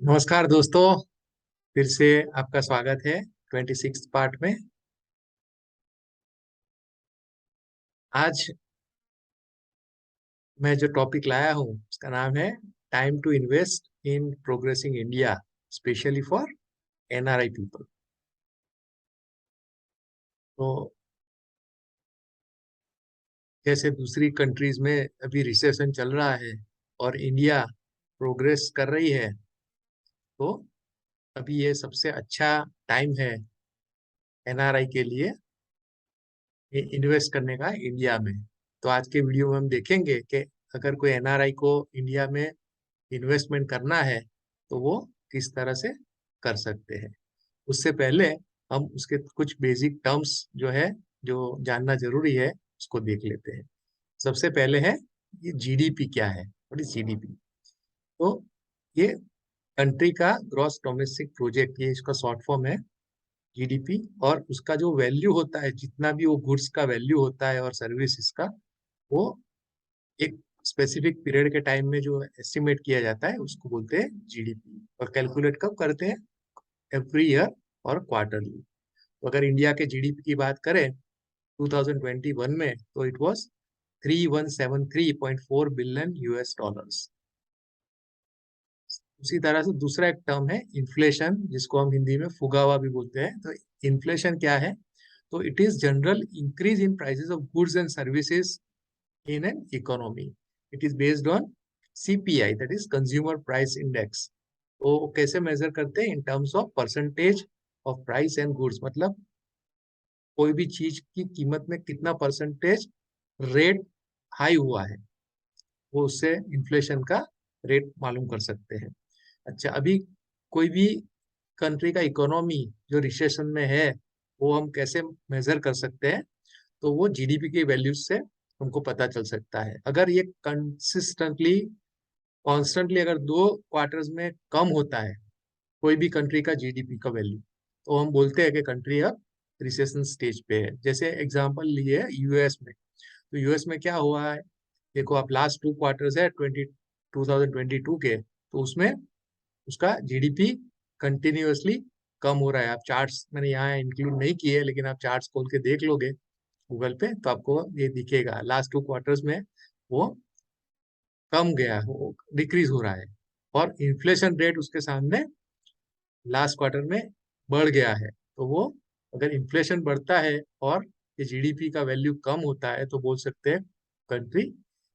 नमस्कार दोस्तों। फिर से आपका स्वागत है 26 पार्ट में। आज मैं जो टॉपिक लाया हूँ उसका नाम है time to invest in progressing India, specially for NRI people. तो जैसे दूसरी कंट्रीज में अभी रिसेशन चल रहा है और इंडिया प्रोग्रेस कर रही है, तो अभी ये सबसे अच्छा टाइम है एनआरआई के लिए इन्वेस्ट करने का इंडिया में। तो आज के वीडियो में हम देखेंगे कि अगर कोई एनआरआई को इंडिया में इन्वेस्टमेंट करना है तो वो किस तरह से कर सकते हैं। उससे पहले हम उसके कुछ बेसिक टर्म्स जो है, जो जानना जरूरी है, उसको देख लेते हैं। सबसे पहले है ये जीडीपी क्या है। और जीडीपी तो ये कंट्री का ग्रॉस डोमेस्टिक प्रोजेक्ट, ये इसका शॉर्ट फॉर्म है जीडीपी। और उसका जो वैल्यू होता है, जितना भी वो गुड्स का वैल्यू होता है और सर्विसेज का, वो एक स्पेसिफिक पीरियड के टाइम में जो एस्टिमेट किया जाता है उसको बोलते हैं जीडीपी। और कैलकुलेट कब करते हैं? एवरी ईयर और क्वार्टरली। तो अगर इंडिया के जीडीपी की बात करें 2021 में, तो it was 3173.4 billion US dollars. उसी तरह से दूसरा एक टर्म है इन्फ्लेशन, जिसको हम हिंदी में फुगावा भी बोलते हैं। तो इन्फ्लेशन क्या है? तो it is general increase in prices of goods and services in an economy. It is based on CPI, that is Consumer Price Index. तो कैसे मेजर करते हैं? In terms of percentage of price and goods, मतलब कोई भी चीज की कीमत में कितना परसेंटेज रेट हाई हुआ है, वो उससे इन्फ्लेशन का रेट मालूम कर सकते हैं। अच्छा, अभी कोई भी कंट्री का इकोनॉमी जो रिसेशन में है, वो हम कैसे मेजर कर सकते हैं? तो वो जीडीपी की वैल्यूज से हमको पता चल सकता है। अगर ये कंसिस्टेंटली कॉन्स्टेंटली अगर 2 क्वार्टर्स में कम होता है कोई भी कंट्री का जीडीपी का वैल्यू, तो हम बोलते हैं कि कंट्री अब रिसेशन स्टेज पे है। जैसे एग्जांपल लिए यूएस में। तो यूएस में क्या हुआ है? देखो, आप लास्ट 2 क्वार्टर्स है 2022 के, तो उसमें उसका जीडीपी कंटिन्यूअसली कम हो रहा है। आप चार्ट्स मैंने यहाँ इंक्लूड नहीं किए, लेकिन आप चार्ट्स खोल के देख लोगे गूगल पे तो आपको ये दिखेगा। लास्ट 2 क्वार्टर्स में वो कम गया, वो डिक्रीज हो रहा है। और इन्फ्लेशन रेट उसके सामने लास्ट क्वार्टर में बढ़ गया है। तो वो, अगर इन्फ्लेशन बढ़ता है और ये जीडीपी का वैल्यू कम होता है, तो बोल सकते हैं कंट्री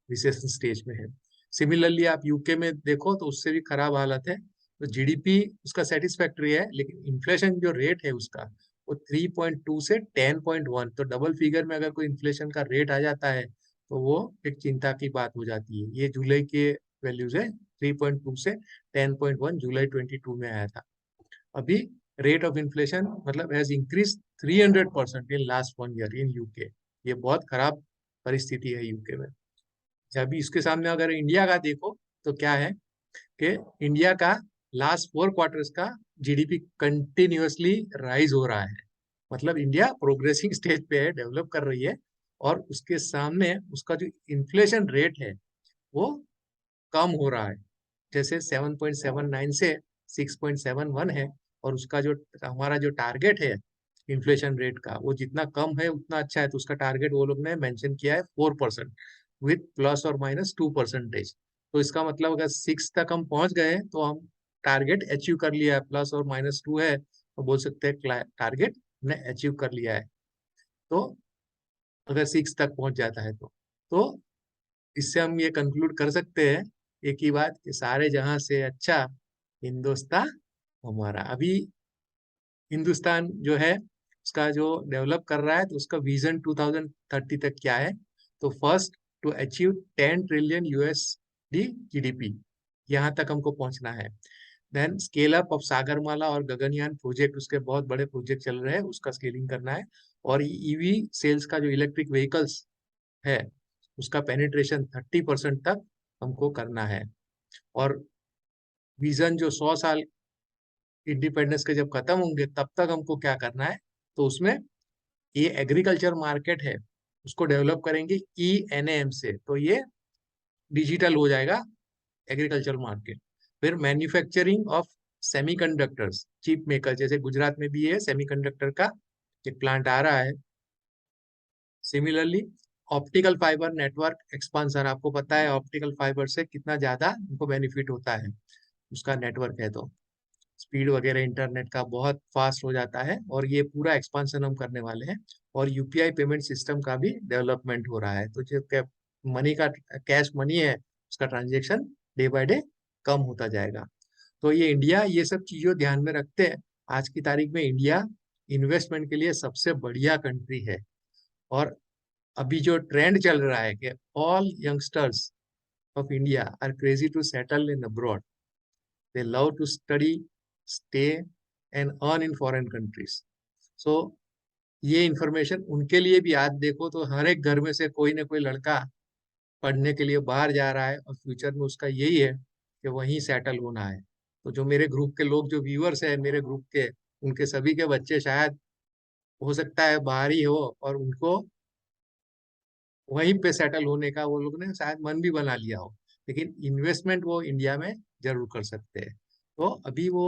रिसेशन स्टेज में है। सिमिलरली आप यूके में देखो तो उससे भी खराब हालत है। तो जीडीपी उसका सेटिस्फैक्ट्री है, लेकिन इन्फ्लेशन जो रेट है उसका, वो 3.2 से 10.1, तो डबल फिगर में अगर कोई इन्फ्लेशन का रेट आ जाता है तो वो एक चिंता की बात हो जाती है। ये जुलाई के वैल्यूज है, 3.2 से 10.1 जुलाई 22 में आया था। अभी रेट ऑफ इन्फ्लेशन मतलब has increase 300% in last 1 year in UK. ये बहुत खराब परिस्थिति है यूके में। अभी इसके सामने अगर इंडिया का देखो तो क्या है कि इंडिया का लास्ट 4 क्वार्टर्स का जीडीपी कंटिन्यूअसली राइज हो रहा है। मतलब इंडिया प्रोग्रेसिंग स्टेज पे है, डेवलप कर रही है। और उसके सामने उसका जो इन्फ्लेशन रेट है वो कम हो रहा है। जैसे 7.79 से 6.71 है। और उसका जो हमारा जो टारगेट है इन्फ्लेशन रेट का, वो जितना कम है उतना अच्छा है। तो उसका टारगेट वो लोग ने मेंशन किया है 4%, विथ +और -2%। तो इसका मतलब अगर 6 तक हम पहुंच गए तो हम टारगेट अचीव कर लिया है। +और -2 है तो बोल सकते हैं टारगेट ने अचीव कर लिया है। तो अगर 6 तक पहुंच जाता है तो इससे हम ये कंक्लूड कर सकते हैं एक ही बात, कि सारे जहां से अच्छा हिंदुस्तान हमारा। अभी हिंदुस्तान जो है उसका जो डेवलप कर रहा है, तो उसका विजन 2030 तक क्या है? तो first, to achieve 10 trillion USD GDP, यहाँ तक हमको पहुंचना है। Then scale up of Sagarmala और गगनयान प्रोजेक्ट, उसके बहुत बड़े प्रोजेक्ट चल रहे हैं, उसका स्केलिंग करना है। और ईवी सेल्स का जो इलेक्ट्रिक व्हीकल्स है उसका पेनिट्रेशन 30% तक हमको करना है। और विजन जो 100 साल इंडिपेंडेंस के जब खत्म होंगे तब तक हमको क्या करना है? तो उसमें ये एग्रीकल्चर मार्केट है उसको डेवलप करेंगे ENAM से। तो ये डिजिटल हो जाएगा एग्रीकल्चर मार्केट। फिर manufacturing of semiconductors, chip maker, जैसे गुजरात में भी है सेमीकंडक्टर का एक प्लांट आ रहा है। Similarly optical fibre network expansion, आपको पता है ऑप्टिकल फाइबर से कितना ज्यादा उनको बेनिफिट होता है, उसका नेटवर्क है तो स्पीड वगैरह इंटरनेट का बहुत फास्ट हो जाता है, और ये पूरा एक्सपांशन हम करने वाले हैं। और यूपीआई पेमेंट सिस्टम का भी डेवलपमेंट हो रहा है, तो जो मनी का कैश मनी है उसका ट्रांजेक्शन डे बाय डे कम होता जाएगा। तो ये इंडिया ये सब चीजों ध्यान में रखते हैं, आज की तारीख में इंडिया इन्वेस्टमेंट के लिए सबसे बढ़िया कंट्री है। और अभी जो ट्रेंड चल रहा है कि all youngsters of India are crazy to settle in abroad, they love to study, stay and earn in foreign countries. So ये इंफॉर्मेशन उनके लिए भी, आज देखो तो हर एक घर में से कोई ना कोई लड़का पढ़ने के लिए बाहर जा रहा है, और फ्यूचर में उसका यही है कि वहीं सेटल होना है। तो जो मेरे ग्रुप के लोग, जो व्यूअर्स है मेरे ग्रुप के, उनके सभी के बच्चे शायद हो सकता है बाहर ही हो, और उनको वहीं पे सेटल होने का वो लोग ने शायद मन भी बना लिया हो, लेकिन इन्वेस्टमेंट वो इंडिया में जरूर कर सकते हैं। तो अभी वो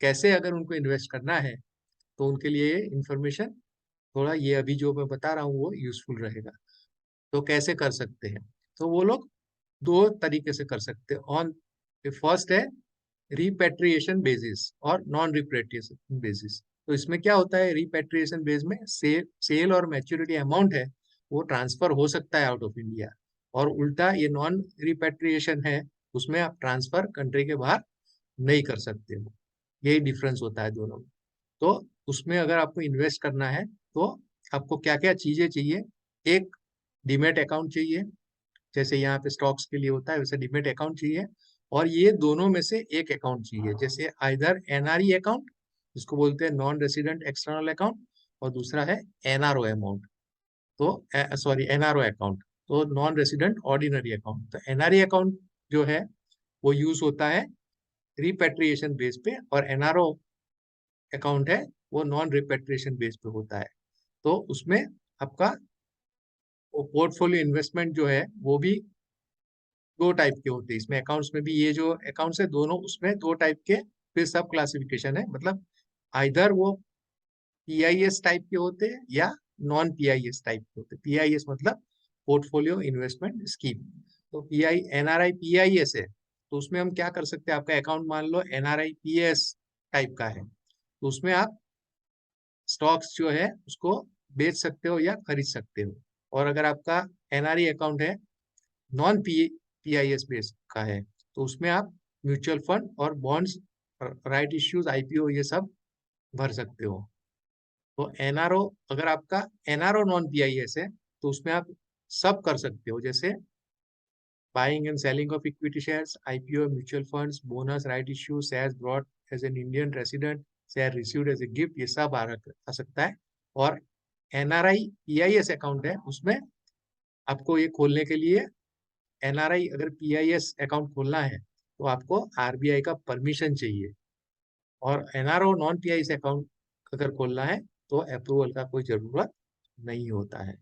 कैसे अगर उनको इन्वेस्ट करना है, तो उनके लिए इंफॉर्मेशन थोड़ा ये अभी जो मैं बता रहा हूँ वो यूजफुल रहेगा। तो कैसे कर सकते हैं, तो वो लोग दो तरीके से कर सकते हैं। ऑन फर्स्ट है रिपेट्रिएशन बेसिस और नॉन रिपेट्रिएशन बेसिस। तो इसमें क्या होता है, रिपेट्रिएशन बेस में सेल और मैच्योरिटी अमाउंट है वो ट्रांसफर हो सकता है आउट ऑफ इंडिया, और उल्टा ये नॉन रिपेट्रिएशन है उसमें आप ट्रांसफर कंट्री के बाहर नहीं कर सकते हो। यही डिफरेंस होता है दोनों में। तो उसमें अगर आपको इन्वेस्ट करना है तो आपको क्या क्या चीजें चाहिए, एक डीमेट अकाउंट चाहिए, जैसे यहाँ पे स्टॉक्स के लिए होता है वैसे डीमेट अकाउंट चाहिए, और ये दोनों में से एक अकाउंट चाहिए, जैसे आइदर एनआरई अकाउंट जिसको बोलते हैं नॉन रेसिडेंट एक्सटर्नल अकाउंट, और दूसरा है एनआरओ अमाउंट, तो सॉरी एनआरओ अकाउंट, तो नॉन रेसिडेंट ऑर्डिनरी अकाउंट। तो एनआरई अकाउंट जो है वो यूज होता है रिपेट्रिएशन बेस पे, और एनआरओ अकाउंट है वो नॉन रिपेट्रिएशन बेस पे होता है। तो उसमें आपका पोर्टफोलियो इन्वेस्टमेंट जो है वो भी दो टाइप के होते हैं। इसमें अकाउंट्स में भी ये जो अकाउंट्स है दोनों, उसमें दो टाइप के फिर सब क्लासिफिकेशन है, मतलब आइदर वो पीआईएस टाइप के होते हैं या नॉन पीआईएस टाइप के होते हैं। पीआईएस मतलब पोर्टफोलियो इन्वेस्टमेंट स्कीम। तो पीआई एनआरआई पीआईएस है, तो उसमें हम क्या कर सकते हैं, आपका अकाउंट मान लो एनआरआई पीएस टाइप का है, तो उसमें आप स्टॉक्स जो है उसको बेच सकते हो या खरीद सकते हो। और अगर आपका एनआरई अकाउंट है नॉन पीआईएस बेस का है, तो उसमें आप म्यूचुअल फंड और बॉन्ड्स, राइट इश्यूज, आईपीओ ये सब भर सकते हो। तो एनआरओ, अगर आपका एनआरओ नॉन पीआईएस है तो उसमें आप सब कर सकते हो, जैसे buying and selling of equity shares, IPO, mutual funds, bonus, right issue, shares brought as an Indian resident, share received as a gift, ये सब आ सकता है। और एनआरआई पीआईएस अकाउंट है उसमें आपको ये खोलने के लिए, एनआरआई अगर पीआईएस अकाउंट खोलना है तो आपको आरबीआई का परमिशन चाहिए, और एनआरओ नॉन पीआईएस अकाउंट अगर खोलना है तो अप्रूवल का कोई जरूरत नहीं होता है।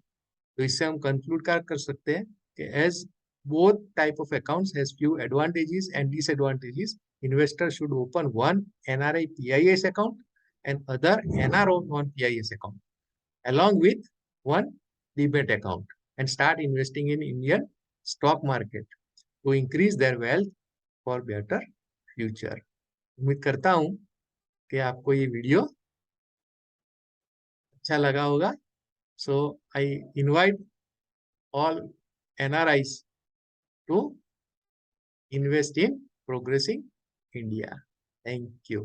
तो इससे हम कंक्लूड कर सकते हैं कि as both type of accounts has few advantages and disadvantages, investor should open one NRI PIS account and other NRO non-PIS account along with one demat account and start investing in Indian stock market to increase their wealth for better future. उम्मीद करता हूं कि आपको ये video अच्छा लगा होगा। So I invite all NRIs to invest in progressing India. Thank you.